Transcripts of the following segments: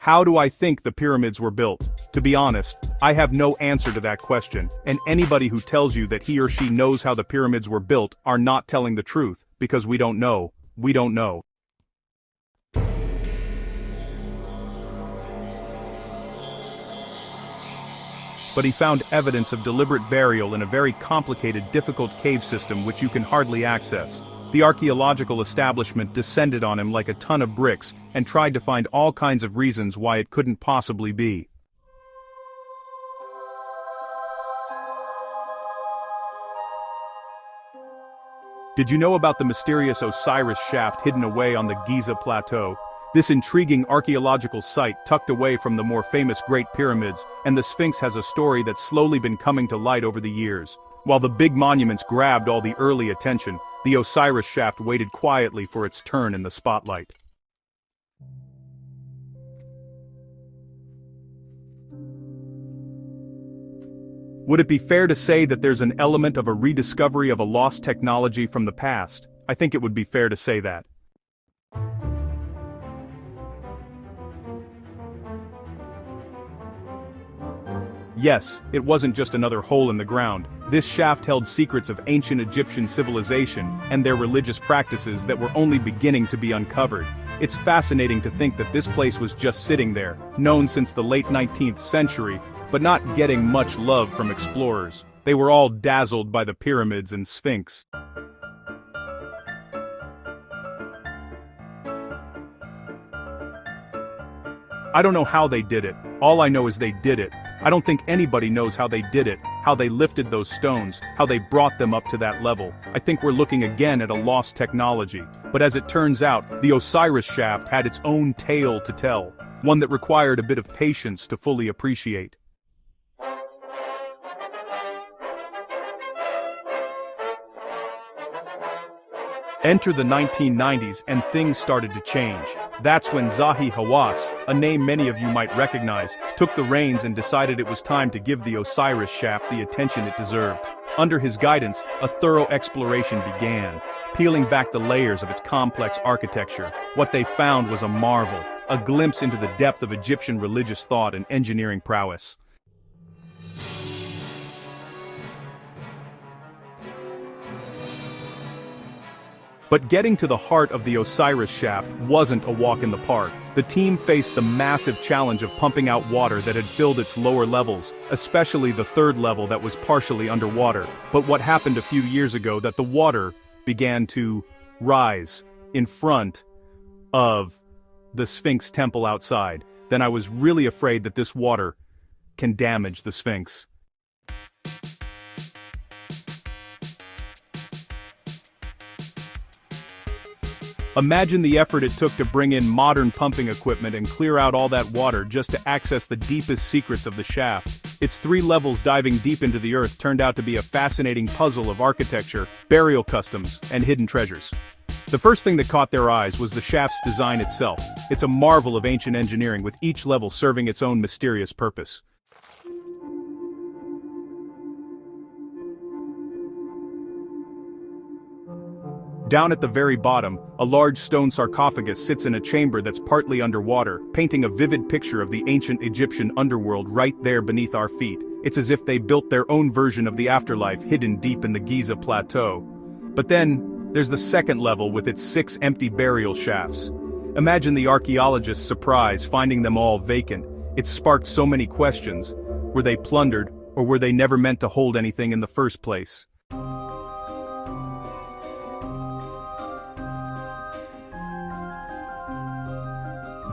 How do I think the pyramids were built? To be honest, I have no answer to that question, and anybody who tells you that he or she knows how the pyramids were built are not telling the truth, because we don't know. We don't know. But he found evidence of deliberate burial in a very complicated, difficult cave system which you can hardly access. The archaeological establishment descended on him like a ton of bricks and tried to find all kinds of reasons why it couldn't possibly be. Did you know about the mysterious Osiris Shaft hidden away on the Giza Plateau? This intriguing archaeological site tucked away from the more famous Great Pyramids, and the Sphinx has a story that's slowly been coming to light over the years. While the big monuments grabbed all the early attention, the Osiris Shaft waited quietly for its turn in the spotlight. Would it be fair to say that there's an element of a rediscovery of a lost technology from the past? I think it would be fair to say that. Yes, it wasn't just another hole in the ground. This shaft held secrets of ancient Egyptian civilization and their religious practices that were only beginning to be uncovered. It's fascinating to think that this place was just sitting there, known since the late 19th century, but not getting much love from explorers. They were all dazzled by the pyramids and Sphinx. I don't know how they did it. All I know is they did it. I don't think anybody knows how they did it, how they lifted those stones, how they brought them up to that level. I think we're looking again at a lost technology. But as it turns out, the Osiris Shaft had its own tale to tell, one that required a bit of patience to fully appreciate. Enter the 1990s and things started to change. That's when Zahi Hawass, a name many of you might recognize, took the reins and decided it was time to give the Osiris Shaft the attention it deserved. Under his guidance, a thorough exploration began, peeling back the layers of its complex architecture. What they found was a marvel, a glimpse into the depth of Egyptian religious thought and engineering prowess. But getting to the heart of the Osiris Shaft wasn't a walk in the park. The team faced the massive challenge of pumping out water that had filled its lower levels, especially the third level that was partially underwater. But what happened a few years ago that the water began to rise in front of the Sphinx temple outside, then I was really afraid that this water can damage the Sphinx. Imagine the effort it took to bring in modern pumping equipment and clear out all that water just to access the deepest secrets of the shaft. Its 3 levels diving deep into the earth turned out to be a fascinating puzzle of architecture, burial customs, and hidden treasures. The first thing that caught their eyes was the shaft's design itself. It's a marvel of ancient engineering, with each level serving its own mysterious purpose. Down at the very bottom, a large stone sarcophagus sits in a chamber that's partly underwater, painting a vivid picture of the ancient Egyptian underworld right there beneath our feet. It's as if they built their own version of the afterlife hidden deep in the Giza Plateau. But then, there's the second level with its 6 empty burial shafts. Imagine the archaeologists' surprise finding them all vacant. It sparked so many questions. Were they plundered, or were they never meant to hold anything in the first place?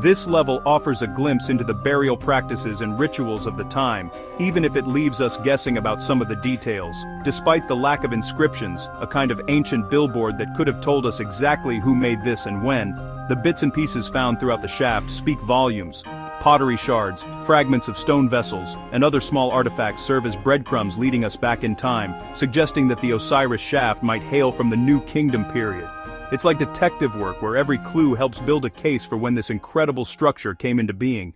This level offers a glimpse into the burial practices and rituals of the time, even if it leaves us guessing about some of the details. Despite the lack of inscriptions, a kind of ancient billboard that could have told us exactly who made this and when, the bits and pieces found throughout the shaft speak volumes. Pottery shards, fragments of stone vessels, and other small artifacts serve as breadcrumbs leading us back in time, suggesting that the Osiris Shaft might hail from the New Kingdom period. It's like detective work where every clue helps build a case for when this incredible structure came into being.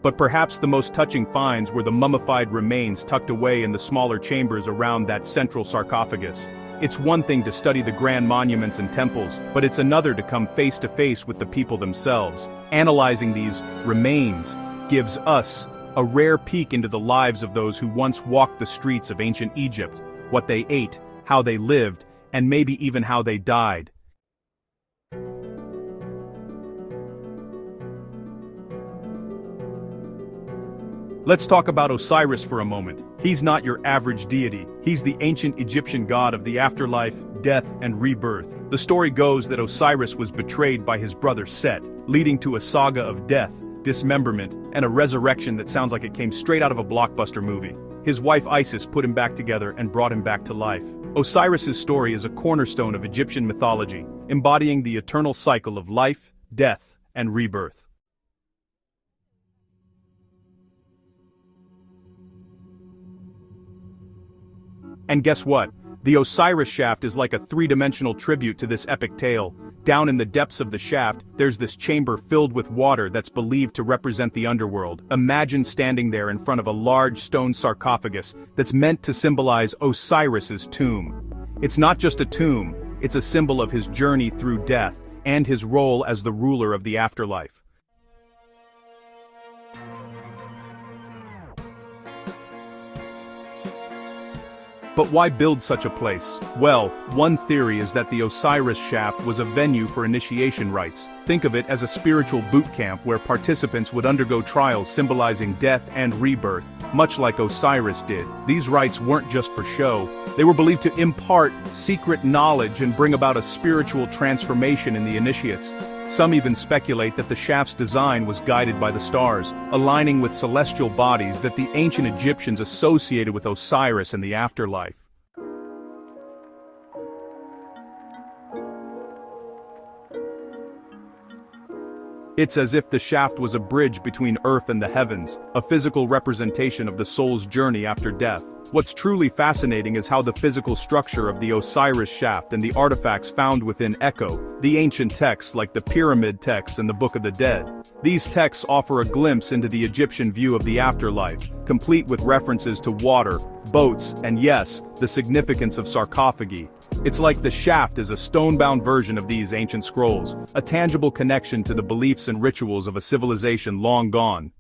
But perhaps the most touching finds were the mummified remains tucked away in the smaller chambers around that central sarcophagus. It's one thing to study the grand monuments and temples, but it's another to come face to face with the people themselves. Analyzing these remains gives us a rare peek into the lives of those who once walked the streets of ancient Egypt, what they ate, how they lived, and maybe even how they died. Let's talk about Osiris for a moment. He's not your average deity. He's the ancient Egyptian god of the afterlife, death, and rebirth. The story goes that Osiris was betrayed by his brother Set, leading to a saga of death, dismemberment, and a resurrection that sounds like it came straight out of a blockbuster movie. His wife Isis put him back together and brought him back to life. Osiris's story is a cornerstone of Egyptian mythology, embodying the eternal cycle of life, death, and rebirth. And guess what? The Osiris Shaft is like a three-dimensional tribute to this epic tale. Down in the depths of the shaft, there's this chamber filled with water that's believed to represent the underworld. Imagine standing there in front of a large stone sarcophagus that's meant to symbolize Osiris's tomb. It's not just a tomb, it's a symbol of his journey through death and his role as the ruler of the afterlife. But why build such a place? Well, one theory is that the Osiris Shaft was a venue for initiation rites. Think of it as a spiritual boot camp where participants would undergo trials symbolizing death and rebirth, much like Osiris did. These rites weren't just for show. They were believed to impart secret knowledge and bring about a spiritual transformation in the initiates. Some even speculate that the shaft's design was guided by the stars, aligning with celestial bodies that the ancient Egyptians associated with Osiris and the afterlife. It's as if the shaft was a bridge between earth and the heavens, a physical representation of the soul's journey after death. What's truly fascinating is how the physical structure of the Osiris Shaft and the artifacts found within Echo, the ancient texts like the Pyramid texts and the Book of the Dead. These texts offer a glimpse into the Egyptian view of the afterlife, complete with references to water, boats, and yes, the significance of sarcophagi. It's like the shaft is a stone-bound version of these ancient scrolls, a tangible connection to the beliefs and rituals of a civilization long gone.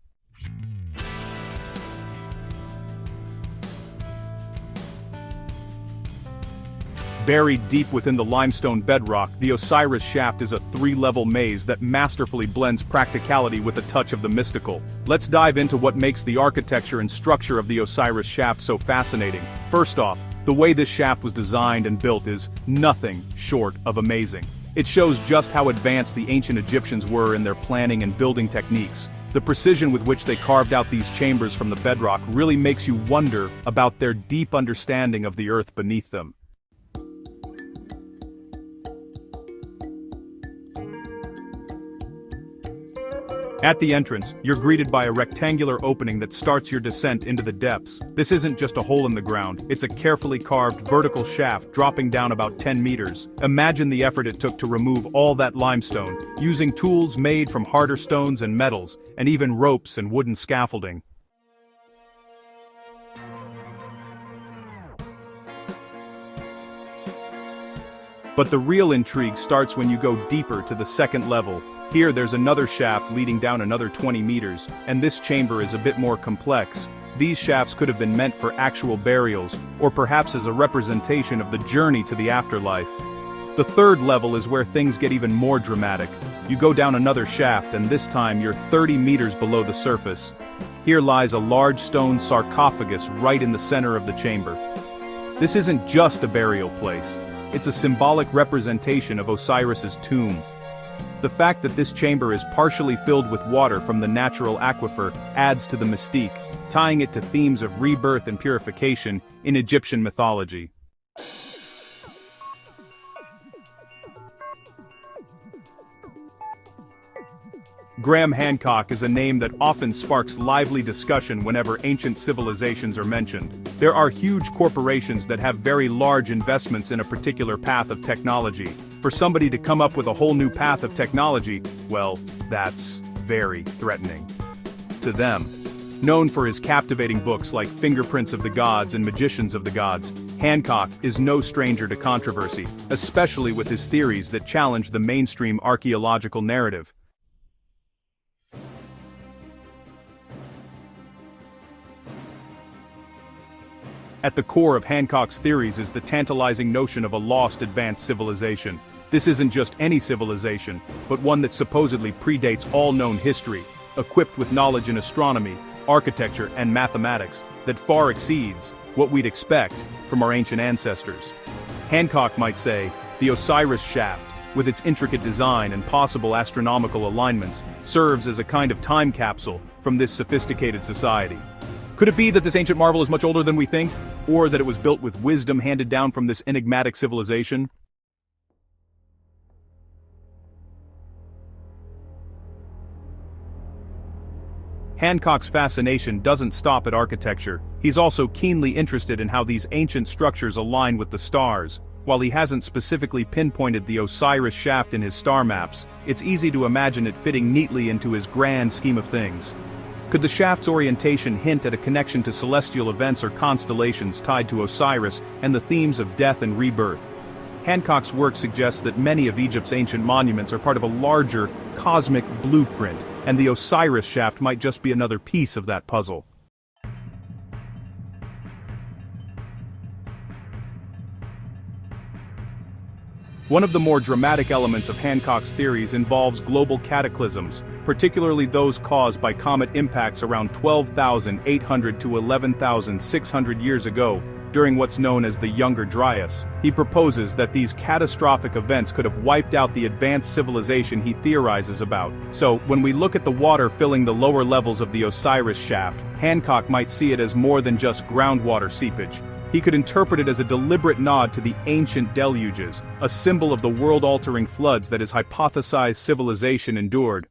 Buried deep within the limestone bedrock, the Osiris Shaft is a three-level maze that masterfully blends practicality with a touch of the mystical. Let's dive into what makes the architecture and structure of the Osiris Shaft so fascinating. First off, the way this shaft was designed and built is nothing short of amazing. It shows just how advanced the ancient Egyptians were in their planning and building techniques. The precision with which they carved out these chambers from the bedrock really makes you wonder about their deep understanding of the earth beneath them. At the entrance, you're greeted by a rectangular opening that starts your descent into the depths. This isn't just a hole in the ground, it's a carefully carved vertical shaft dropping down about 10 meters. Imagine the effort it took to remove all that limestone, using tools made from harder stones and metals, and even ropes and wooden scaffolding. But the real intrigue starts when you go deeper to the second level. Here there's another shaft leading down another 20 meters, and this chamber is a bit more complex. These shafts could have been meant for actual burials, or perhaps as a representation of the journey to the afterlife. The third level is where things get even more dramatic. You go down another shaft and this time you're 30 meters below the surface. Here lies a large stone sarcophagus right in the center of the chamber. This isn't just a burial place. It's a symbolic representation of Osiris's tomb. The fact that this chamber is partially filled with water from the natural aquifer adds to the mystique, tying it to themes of rebirth and purification in Egyptian mythology. Graham Hancock is a name that often sparks lively discussion whenever ancient civilizations are mentioned. There are huge corporations that have very large investments in a particular path of technology. For somebody to come up with a whole new path of technology, well, that's very threatening to them. Known for his captivating books like Fingerprints of the Gods and Magicians of the Gods, Hancock is no stranger to controversy, especially with his theories that challenge the mainstream archaeological narrative. At the core of Hancock's theories is the tantalizing notion of a lost advanced civilization. This isn't just any civilization, but one that supposedly predates all known history, equipped with knowledge in astronomy, architecture, and mathematics that far exceeds what we'd expect from our ancient ancestors. Hancock might say, the Osiris Shaft, with its intricate design and possible astronomical alignments, serves as a kind of time capsule from this sophisticated society. Could it be that this ancient marvel is much older than we think, or that it was built with wisdom handed down from this enigmatic civilization? Hancock's fascination doesn't stop at architecture. He's also keenly interested in how these ancient structures align with the stars. While he hasn't specifically pinpointed the Osiris Shaft in his star maps, it's easy to imagine it fitting neatly into his grand scheme of things. Could the shaft's orientation hint at a connection to celestial events or constellations tied to Osiris and the themes of death and rebirth? Hancock's work suggests that many of Egypt's ancient monuments are part of a larger, cosmic blueprint, and the Osiris Shaft might just be another piece of that puzzle. One of the more dramatic elements of Hancock's theories involves global cataclysms, particularly those caused by comet impacts around 12,800 to 11,600 years ago, during what's known as the Younger Dryas. He proposes that these catastrophic events could have wiped out the advanced civilization he theorizes about. So, when we look at the water filling the lower levels of the Osiris Shaft, Hancock might see it as more than just groundwater seepage. He could interpret it as a deliberate nod to the ancient deluges, a symbol of the world-altering floods that his hypothesized civilization endured.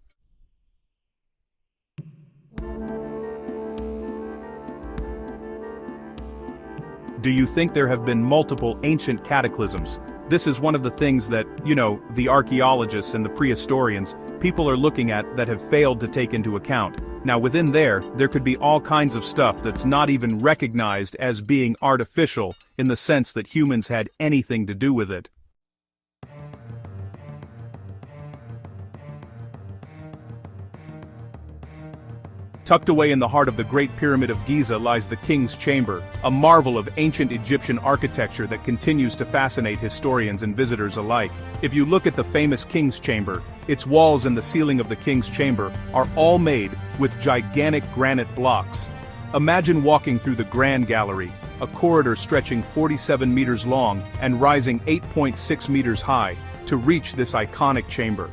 Do you think there have been multiple ancient cataclysms? This is one of the things that, the archaeologists and the prehistorians, people are looking at that have failed to take into account. Now within there could be all kinds of stuff that's not even recognized as being artificial in the sense that humans had anything to do with it. Tucked away in the heart of the Great Pyramid of Giza lies the King's Chamber, a marvel of ancient Egyptian architecture that continues to fascinate historians and visitors alike. If you look at the famous King's Chamber, its walls and the ceiling of the King's Chamber are all made with gigantic granite blocks. Imagine walking through the Grand Gallery, a corridor stretching 47 meters long and rising 8.6 meters high, to reach this iconic chamber.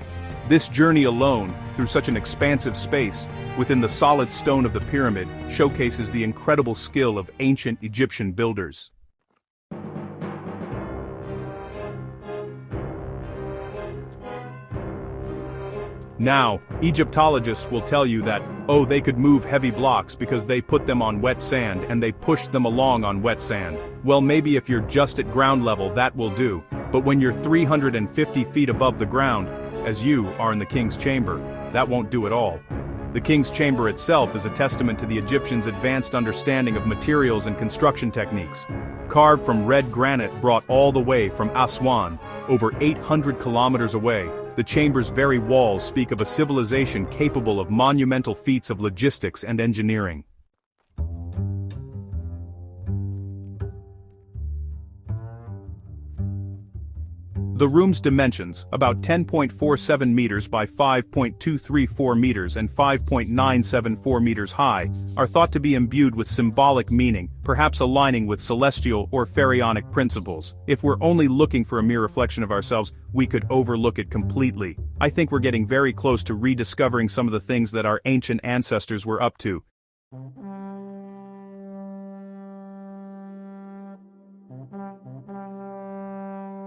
This journey alone, through such an expansive space, within the solid stone of the pyramid, showcases the incredible skill of ancient Egyptian builders. Now, Egyptologists will tell you that, they could move heavy blocks because they put them on wet sand and they pushed them along on wet sand. Well, maybe if you're just at ground level that will do, but when you're 350 feet above the ground, as you are in the King's Chamber, that won't do at all. The King's Chamber itself is a testament to the Egyptians' advanced understanding of materials and construction techniques. Carved from red granite brought all the way from Aswan, over 800 kilometers away, the chamber's very walls speak of a civilization capable of monumental feats of logistics and engineering. The room's dimensions, about 10.47 meters by 5.234 meters and 5.974 meters high, are thought to be imbued with symbolic meaning, perhaps aligning with celestial or pharaonic principles. If we're only looking for a mere reflection of ourselves, we could overlook it completely. I think we're getting very close to rediscovering some of the things that our ancient ancestors were up to.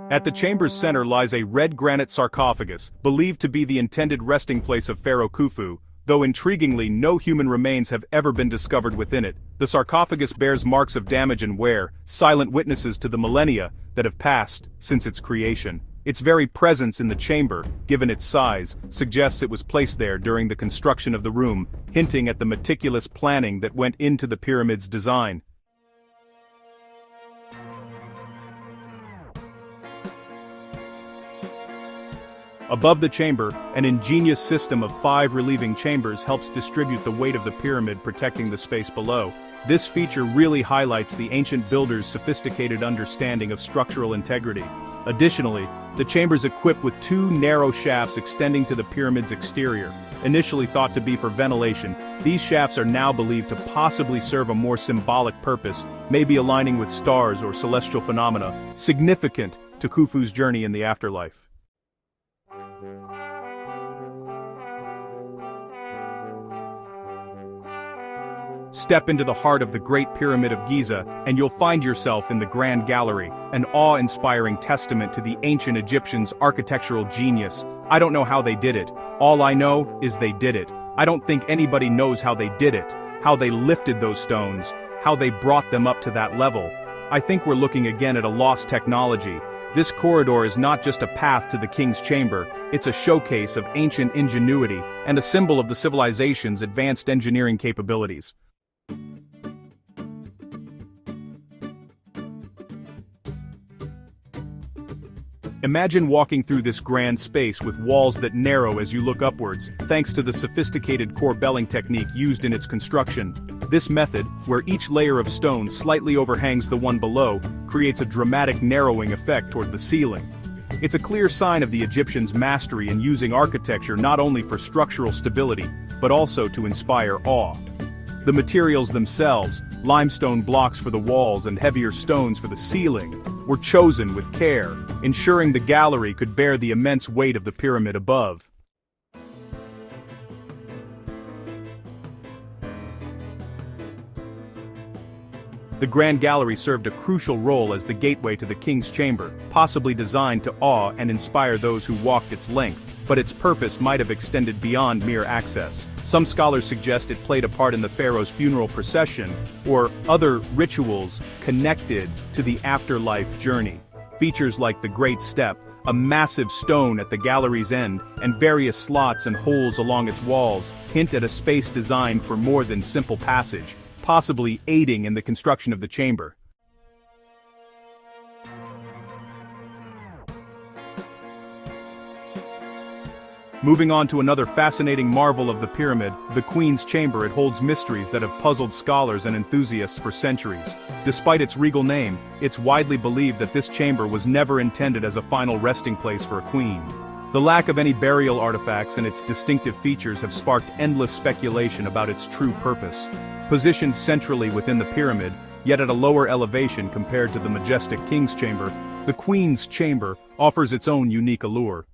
At the chamber's center lies a red granite sarcophagus, believed to be the intended resting place of Pharaoh Khufu, though intriguingly no human remains have ever been discovered within it. The sarcophagus bears marks of damage and wear, silent witnesses to the millennia that have passed since its creation. Its very presence in the chamber, given its size, suggests it was placed there during the construction of the room, hinting at the meticulous planning that went into the pyramid's design. Above the chamber, an ingenious system of 5 relieving chambers helps distribute the weight of the pyramid, protecting the space below. This feature really highlights the ancient builders' sophisticated understanding of structural integrity. Additionally, the chamber's equipped with 2 narrow shafts extending to the pyramid's exterior. Initially thought to be for ventilation, these shafts are now believed to possibly serve a more symbolic purpose, maybe aligning with stars or celestial phenomena, significant to Khufu's journey in the afterlife. Step into the heart of the Great Pyramid of Giza, and you'll find yourself in the Grand Gallery, an awe-inspiring testament to the ancient Egyptians' architectural genius. I don't know how they did it. All I know is they did it. I don't think anybody knows how they did it, how they lifted those stones, how they brought them up to that level. I think we're looking again at a lost technology. This corridor is not just a path to the king's chamber, it's a showcase of ancient ingenuity and a symbol of the civilization's advanced engineering capabilities. Imagine walking through this grand space with walls that narrow as you look upwards, thanks to the sophisticated corbelling technique used in its construction. This method, where each layer of stone slightly overhangs the one below, creates a dramatic narrowing effect toward the ceiling. It's a clear sign of the Egyptians' mastery in using architecture not only for structural stability, but also to inspire awe. The materials themselves, limestone blocks for the walls and heavier stones for the ceiling, were chosen with care, ensuring the gallery could bear the immense weight of the pyramid above. The Grand Gallery served a crucial role as the gateway to the king's chamber, possibly designed to awe and inspire those who walked its length, but its purpose might have extended beyond mere access. Some scholars suggest it played a part in the pharaoh's funeral procession, or other rituals connected to the afterlife journey. Features like the Great Step, a massive stone at the gallery's end, and various slots and holes along its walls hint at a space designed for more than simple passage, possibly aiding in the construction of the chamber. Moving on to another fascinating marvel of the pyramid, the Queen's Chamber. It holds mysteries that have puzzled scholars and enthusiasts for centuries. Despite its regal name, it's widely believed that this chamber was never intended as a final resting place for a queen. The lack of any burial artifacts and its distinctive features have sparked endless speculation about its true purpose. Positioned centrally within the pyramid, yet at a lower elevation compared to the majestic King's Chamber, the Queen's Chamber offers its own unique allure.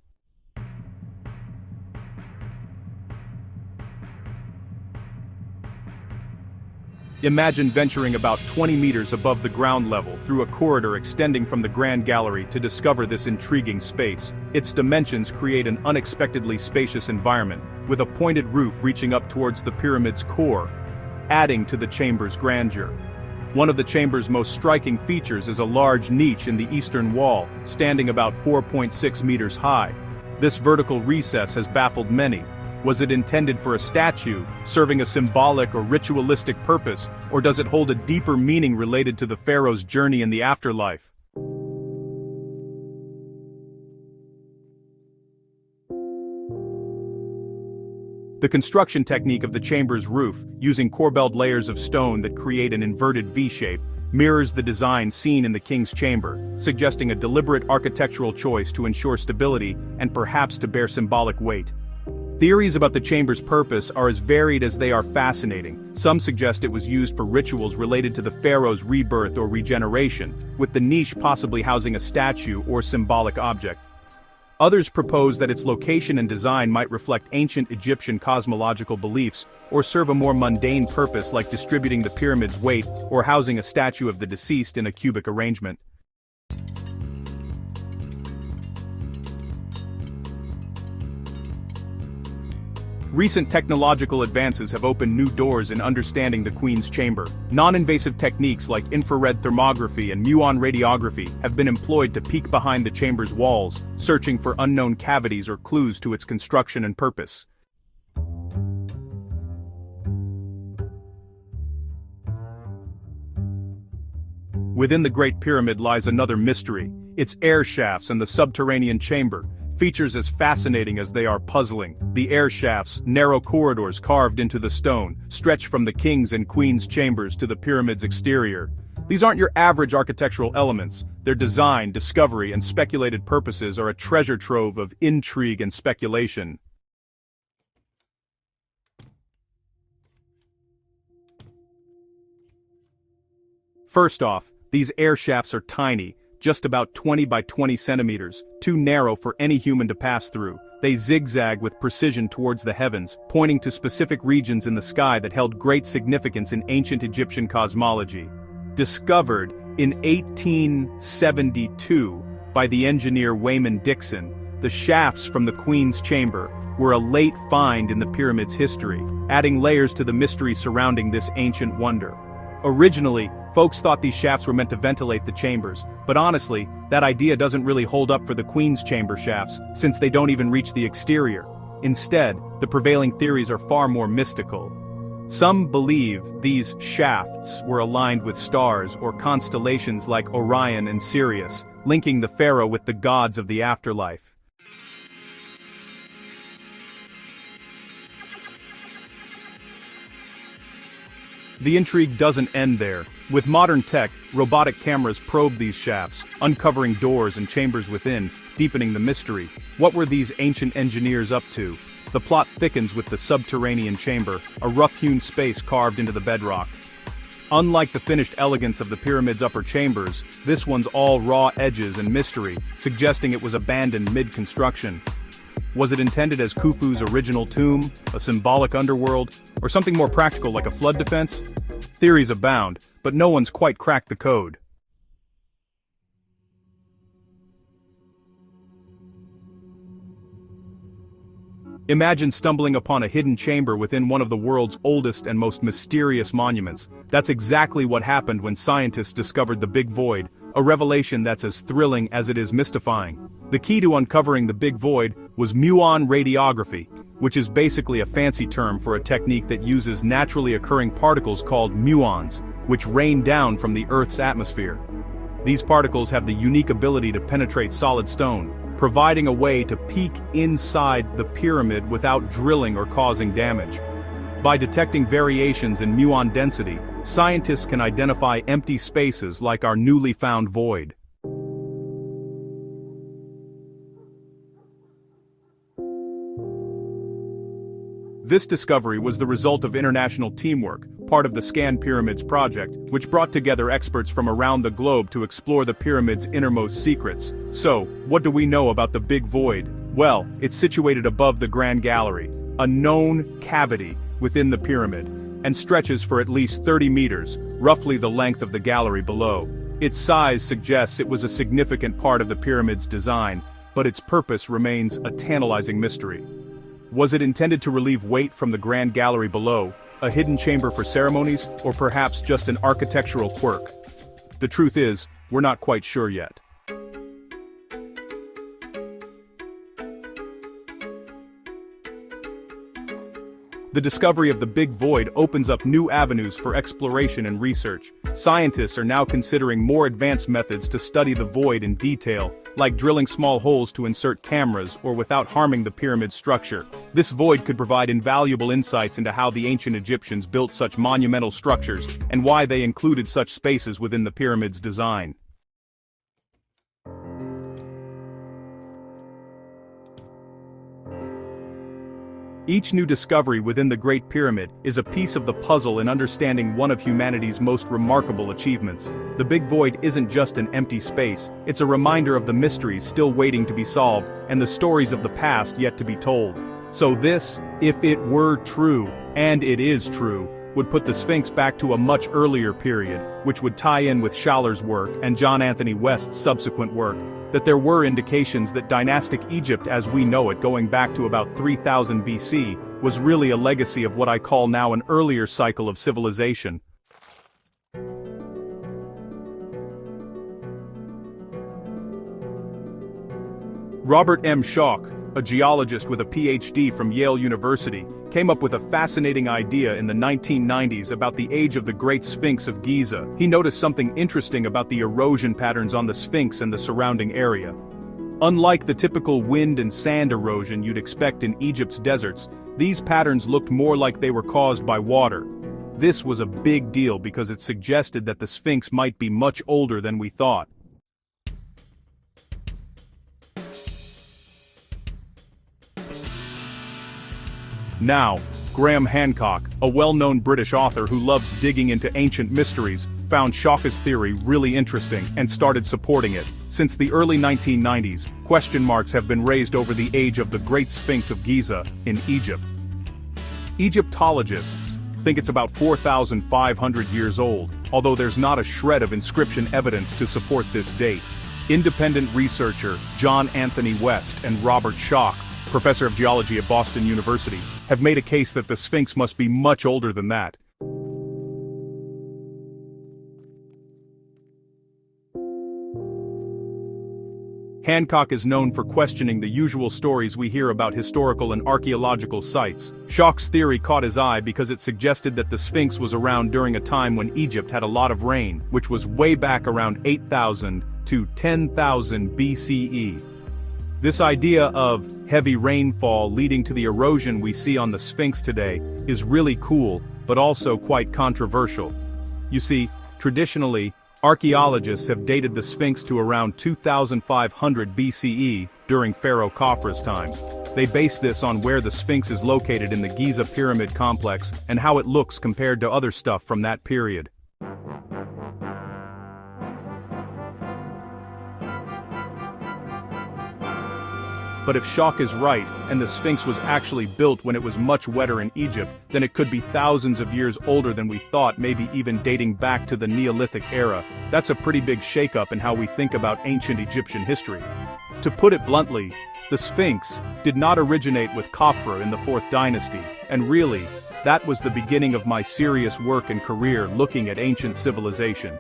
Imagine venturing about 20 meters above the ground level through a corridor extending from the Grand Gallery to discover this intriguing space. Its dimensions create an unexpectedly spacious environment, with a pointed roof reaching up towards the pyramid's core, adding to the chamber's grandeur. One of the chamber's most striking features is a large niche in the eastern wall, standing about 4.6 meters high. This vertical recess has baffled many. Was it intended for a statue, serving a symbolic or ritualistic purpose, or does it hold a deeper meaning related to the pharaoh's journey in the afterlife? The construction technique of the chamber's roof, using corbelled layers of stone that create an inverted V-shape, mirrors the design seen in the King's Chamber, suggesting a deliberate architectural choice to ensure stability and perhaps to bear symbolic weight. Theories about the chamber's purpose are as varied as they are fascinating. Some suggest it was used for rituals related to the pharaoh's rebirth or regeneration, with the niche possibly housing a statue or symbolic object. Others propose that its location and design might reflect ancient Egyptian cosmological beliefs, or serve a more mundane purpose like distributing the pyramid's weight or housing a statue of the deceased in a cubic arrangement. Recent technological advances have opened new doors in understanding the Queen's Chamber. Non-invasive techniques like infrared thermography and Muon Radiography have been employed to peek behind the chamber's walls, searching for unknown cavities or clues to its construction and purpose. Within the Great Pyramid lies another mystery, its air shafts and the Subterranean Chamber. Features as fascinating as they are puzzling. The air shafts, narrow corridors carved into the stone, stretch from the king's and queen's chambers to the pyramid's exterior. These aren't your average architectural elements. Their design, discovery, and speculated purposes are a treasure trove of intrigue and speculation. First off, these air shafts are tiny, just about 20 by 20 centimeters, too narrow for any human to pass through. They zigzag with precision towards the heavens, pointing to specific regions in the sky that held great significance in ancient Egyptian cosmology. Discovered in 1872 by the engineer Wayman Dixon, the shafts from the Queen's Chamber were a late find in the pyramid's history, adding layers to the mystery surrounding this ancient wonder. Originally, folks thought these shafts were meant to ventilate the chambers, but honestly, that idea doesn't really hold up for the Queen's Chamber shafts, since they don't even reach the exterior. Instead, the prevailing theories are far more mystical. Some believe these shafts were aligned with stars or constellations like Orion and Sirius, linking the pharaoh with the gods of the afterlife. The intrigue doesn't end there. With modern tech, robotic cameras probe these shafts, uncovering doors and chambers within, deepening the mystery. What were these ancient engineers up to? The plot thickens with the Subterranean Chamber, a rough-hewn space carved into the bedrock. Unlike the finished elegance of the pyramid's upper chambers, this one's all raw edges and mystery, suggesting it was abandoned mid-construction. Was it intended as Khufu's original tomb, a symbolic underworld, or something more practical like a flood defense? Theories abound, but no one's quite cracked the code. Imagine stumbling upon a hidden chamber within one of the world's oldest and most mysterious monuments. That's exactly what happened when scientists discovered the Big Void, a revelation that's as thrilling as it is mystifying. The key to uncovering the Big Void was Muon Radiography, which is basically a fancy term for a technique that uses naturally occurring particles called muons, which rain down from the Earth's atmosphere. These particles have the unique ability to penetrate solid stone, providing a way to peek inside the pyramid without drilling or causing damage. By detecting variations in muon density, scientists can identify empty spaces like our newly found void. This discovery was the result of international teamwork, part of the Scan Pyramids project, which brought together experts from around the globe to explore the pyramid's innermost secrets. So, what do we know about the Big Void? Well, it's situated above the Grand Gallery, a known cavity within the pyramid, and stretches for at least 30 meters, roughly the length of the gallery below. Its size suggests it was a significant part of the pyramid's design, but its purpose remains a tantalizing mystery. Was it intended to relieve weight from the Grand Gallery below, a hidden chamber for ceremonies, or perhaps just an architectural quirk? The truth is, we're not quite sure yet. The discovery of the Big Void opens up new avenues for exploration and research. Scientists are now considering more advanced methods to study the void in detail, like drilling small holes to insert cameras or without harming the pyramid's structure. This void could provide invaluable insights into how the ancient Egyptians built such monumental structures and why they included such spaces within the pyramid's design. Each new discovery within the Great Pyramid is a piece of the puzzle in understanding one of humanity's most remarkable achievements. The Big Void isn't just an empty space, it's a reminder of the mysteries still waiting to be solved and the stories of the past yet to be told. So this, if it were true, and it is true, would put the Sphinx back to a much earlier period, which would tie in with Schaller's work and John Anthony West's subsequent work, that there were indications that dynastic Egypt as we know it going back to about 3000 BC was really a legacy of what I call now an earlier cycle of civilization. Robert M. Schoch, a geologist with a PhD from Yale University, came up with a fascinating idea in the 1990s about the age of the Great Sphinx of Giza. He noticed something interesting about the erosion patterns on the Sphinx and the surrounding area. Unlike the typical wind and sand erosion you'd expect in Egypt's deserts, these patterns looked more like they were caused by water. This was a big deal because it suggested that the Sphinx might be much older than we thought. Now, Graham Hancock, a well-known British author who loves digging into ancient mysteries, found Schoch's theory really interesting and started supporting it. Since the early 1990s, question marks have been raised over the age of the Great Sphinx of Giza in Egypt. Egyptologists think it's about 4,500 years old, although there's not a shred of inscription evidence to support this date. Independent researcher John Anthony West and Robert Schoch, professor of geology at Boston University, have made a case that the Sphinx must be much older than that. Hancock is known for questioning the usual stories we hear about historical and archaeological sites. Schoch's theory caught his eye because it suggested that the Sphinx was around during a time when Egypt had a lot of rain, which was way back around 8,000 to 10,000 BCE. This idea of heavy rainfall leading to the erosion we see on the Sphinx today is really cool, but also quite controversial. You see, traditionally, archaeologists have dated the Sphinx to around 2500 BCE during Pharaoh Khafre's time. They base this on where the Sphinx is located in the Giza pyramid complex and how it looks compared to other stuff from that period. But if Schoch is right, and the Sphinx was actually built when it was much wetter in Egypt, then it could be thousands of years older than we thought, maybe even dating back to the Neolithic era. That's a pretty big shakeup in how we think about ancient Egyptian history. To put it bluntly, the Sphinx did not originate with Khafre in the 4th dynasty, and really, that was the beginning of my serious work and career looking at ancient civilization.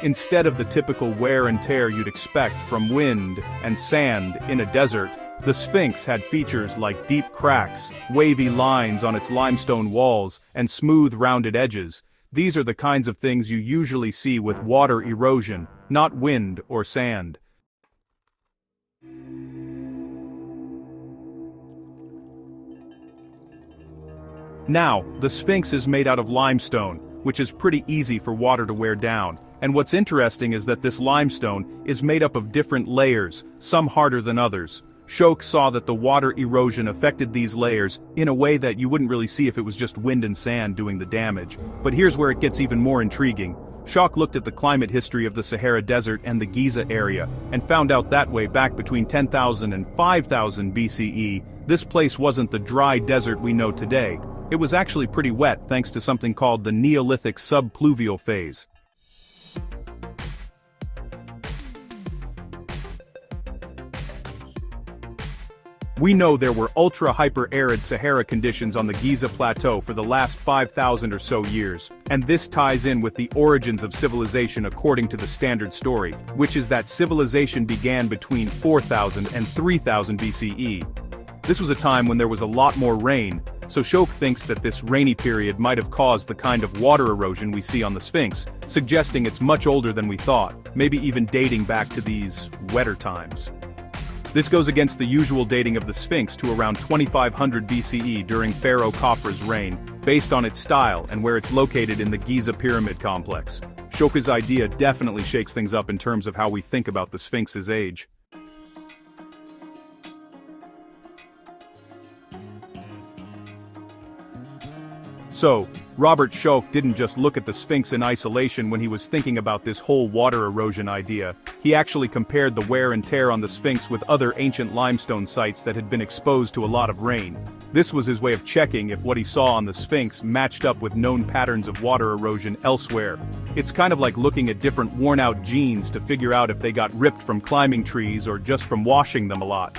Instead of the typical wear and tear you'd expect from wind and sand in a desert, the Sphinx had features like deep cracks, wavy lines on its limestone walls, and smooth rounded edges. These are the kinds of things you usually see with water erosion, not wind or sand. Now, the Sphinx is made out of limestone, which is pretty easy for water to wear down. And what's interesting is that this limestone is made up of different layers, some harder than others. Schoch saw that the water erosion affected these layers in a way that you wouldn't really see if it was just wind and sand doing the damage. But here's where it gets even more intriguing. Schoch looked at the climate history of the Sahara Desert and the Giza area, and found out that way back between 10,000 and 5,000 BCE, this place wasn't the dry desert we know today. It was actually pretty wet thanks to something called the Neolithic subpluvial phase. We know there were ultra-hyper-arid Sahara conditions on the Giza Plateau for the last 5,000 or so years, and this ties in with the origins of civilization according to the standard story, which is that civilization began between 4,000 and 3,000 BCE. This was a time when there was a lot more rain, so Schoch thinks that this rainy period might have caused the kind of water erosion we see on the Sphinx, suggesting it's much older than we thought, maybe even dating back to these wetter times. This goes against the usual dating of the Sphinx to around 2500 BCE during Pharaoh Khafre's reign, based on its style and where it's located in the Giza pyramid complex. Schoch's idea definitely shakes things up in terms of how we think about the Sphinx's age. So, Robert Schoch didn't just look at the Sphinx in isolation when he was thinking about this whole water erosion idea. He actually compared the wear and tear on the Sphinx with other ancient limestone sites that had been exposed to a lot of rain. This was his way of checking if what he saw on the Sphinx matched up with known patterns of water erosion elsewhere. It's kind of like looking at different worn-out jeans to figure out if they got ripped from climbing trees or just from washing them a lot.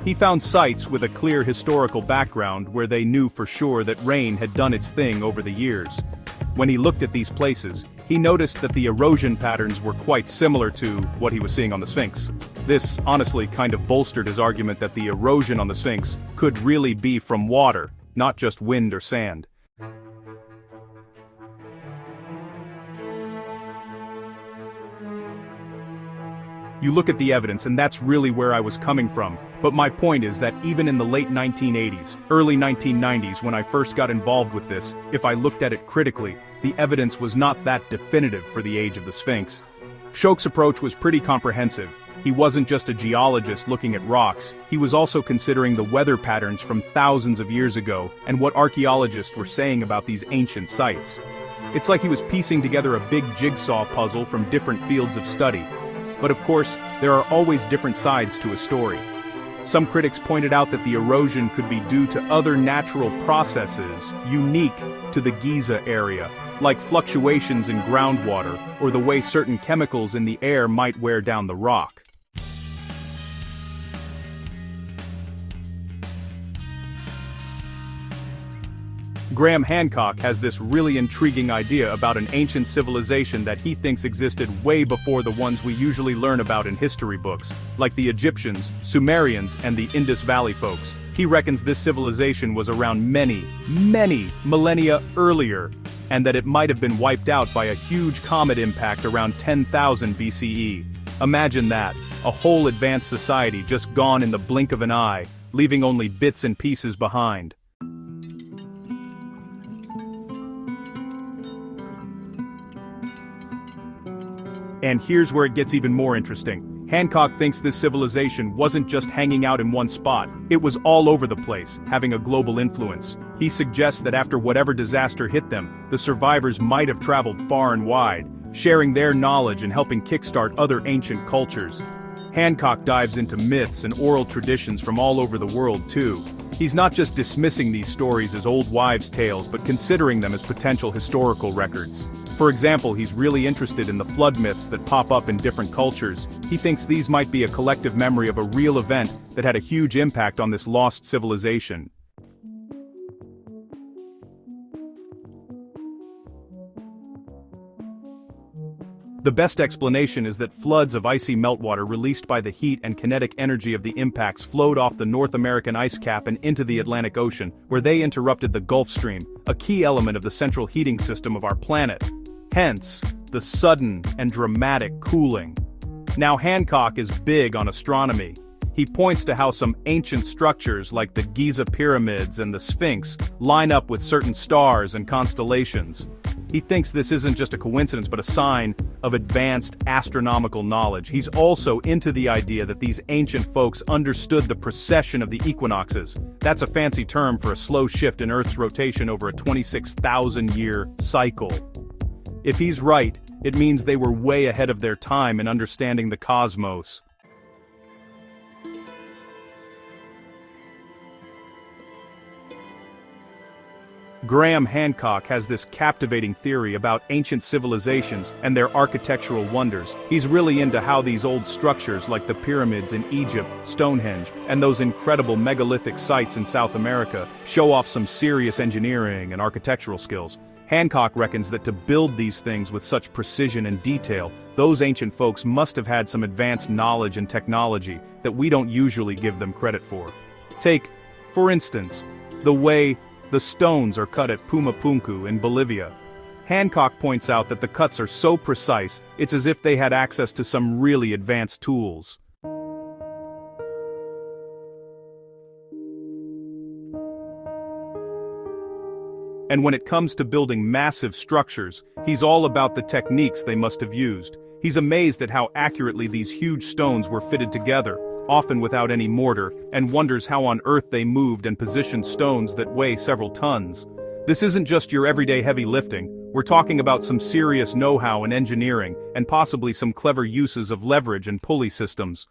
He found sites with a clear historical background where they knew for sure that rain had done its thing over the years. When he looked at these places, he noticed that the erosion patterns were quite similar to what he was seeing on the Sphinx. This honestly kind of bolstered his argument that the erosion on the Sphinx could really be from water, not just wind or sand. You look at the evidence and that's really where I was coming from, but my point is that even in the late 1980s, early 1990s when I first got involved with this, if I looked at it critically, the evidence was not that definitive for the age of the Sphinx. Schoch's approach was pretty comprehensive. He wasn't just a geologist looking at rocks, he was also considering the weather patterns from thousands of years ago and what archaeologists were saying about these ancient sites. It's like he was piecing together a big jigsaw puzzle from different fields of study. But of course, there are always different sides to a story. Some critics pointed out that the erosion could be due to other natural processes unique to the Giza area, like fluctuations in groundwater or the way certain chemicals in the air might wear down the rock. Graham Hancock has this really intriguing idea about an ancient civilization that he thinks existed way before the ones we usually learn about in history books, like the Egyptians, Sumerians, and the Indus Valley folks. He reckons this civilization was around many millennia earlier, and that it might have been wiped out by a huge comet impact around 10,000 BCE. Imagine that, a whole advanced society just gone in the blink of an eye, leaving only bits and pieces behind. And here's where it gets even more interesting. Hancock thinks this civilization wasn't just hanging out in one spot, it was all over the place, having a global influence. He suggests that after whatever disaster hit them, the survivors might have traveled far and wide, sharing their knowledge and helping kickstart other ancient cultures. Hancock dives into myths and oral traditions from all over the world too. He's not just dismissing these stories as old wives' tales but considering them as potential historical records. For example, he's really interested in the flood myths that pop up in different cultures. He thinks these might be a collective memory of a real event that had a huge impact on this lost civilization. The best explanation is that floods of icy meltwater released by the heat and kinetic energy of the impacts flowed off the North American ice cap and into the Atlantic Ocean, where they interrupted the Gulf Stream, a key element of the central heating system of our planet. Hence, the sudden and dramatic cooling. Now Hancock is big on astronomy. He points to how some ancient structures like the Giza pyramids and the Sphinx line up with certain stars and constellations. He thinks this isn't just a coincidence but a sign of advanced astronomical knowledge. He's also into the idea that these ancient folks understood the precession of the equinoxes. That's a fancy term for a slow shift in Earth's rotation over a 26,000-year cycle. If he's right, it means they were way ahead of their time in understanding the cosmos. Graham Hancock has this captivating theory about ancient civilizations and their architectural wonders. He's really into how these old structures like the pyramids in Egypt, Stonehenge, and those incredible megalithic sites in South America show off some serious engineering and architectural skills. Hancock reckons that to build these things with such precision and detail, those ancient folks must have had some advanced knowledge and technology that we don't usually give them credit for. Take, for instance, the way the stones are cut at Pumapunku in Bolivia. Hancock points out that the cuts are so precise, it's as if they had access to some really advanced tools. And when it comes to building massive structures, he's all about the techniques they must have used. He's amazed at how accurately these huge stones were fitted together, often without any mortar, and wonders how on earth they moved and positioned stones that weigh several tons. This isn't just your everyday heavy lifting, we're talking about some serious know-how in engineering, and possibly some clever uses of leverage and pulley systems.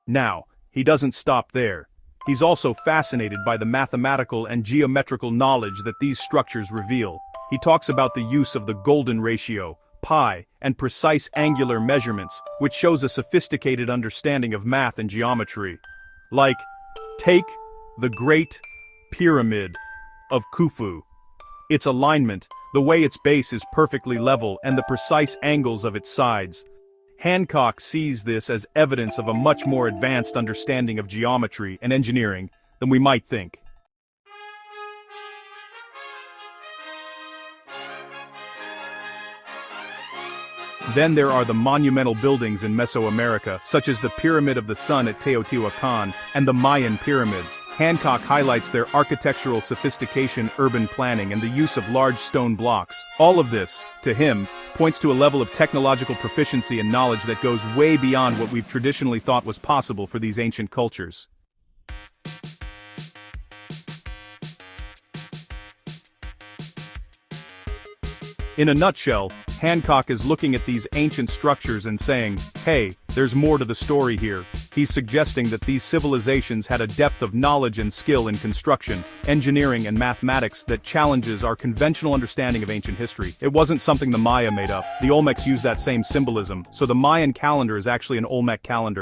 Now, he doesn't stop there. He's also fascinated by the mathematical and geometrical knowledge that these structures reveal. He talks about the use of the golden ratio, pi, and precise angular measurements, which shows a sophisticated understanding of math and geometry. Like, take the Great Pyramid of Khufu. Its alignment, the way its base is perfectly level, and the precise angles of its sides. Hancock sees this as evidence of a much more advanced understanding of geometry and engineering than we might think. Then there are the monumental buildings in Mesoamerica, such as the Pyramid of the Sun at Teotihuacan and the Mayan pyramids. Hancock highlights their architectural sophistication, urban planning, and the use of large stone blocks. All of this, to him, points to a level of technological proficiency and knowledge that goes way beyond what we've traditionally thought was possible for these ancient cultures. In a nutshell, Hancock is looking at these ancient structures and saying, hey, there's more to the story here. He's suggesting that these civilizations had a depth of knowledge and skill in construction, engineering, and mathematics that challenges our conventional understanding of ancient history. It wasn't something the Maya made up. The Olmecs used that same symbolism, so the Mayan calendar is actually an Olmec calendar,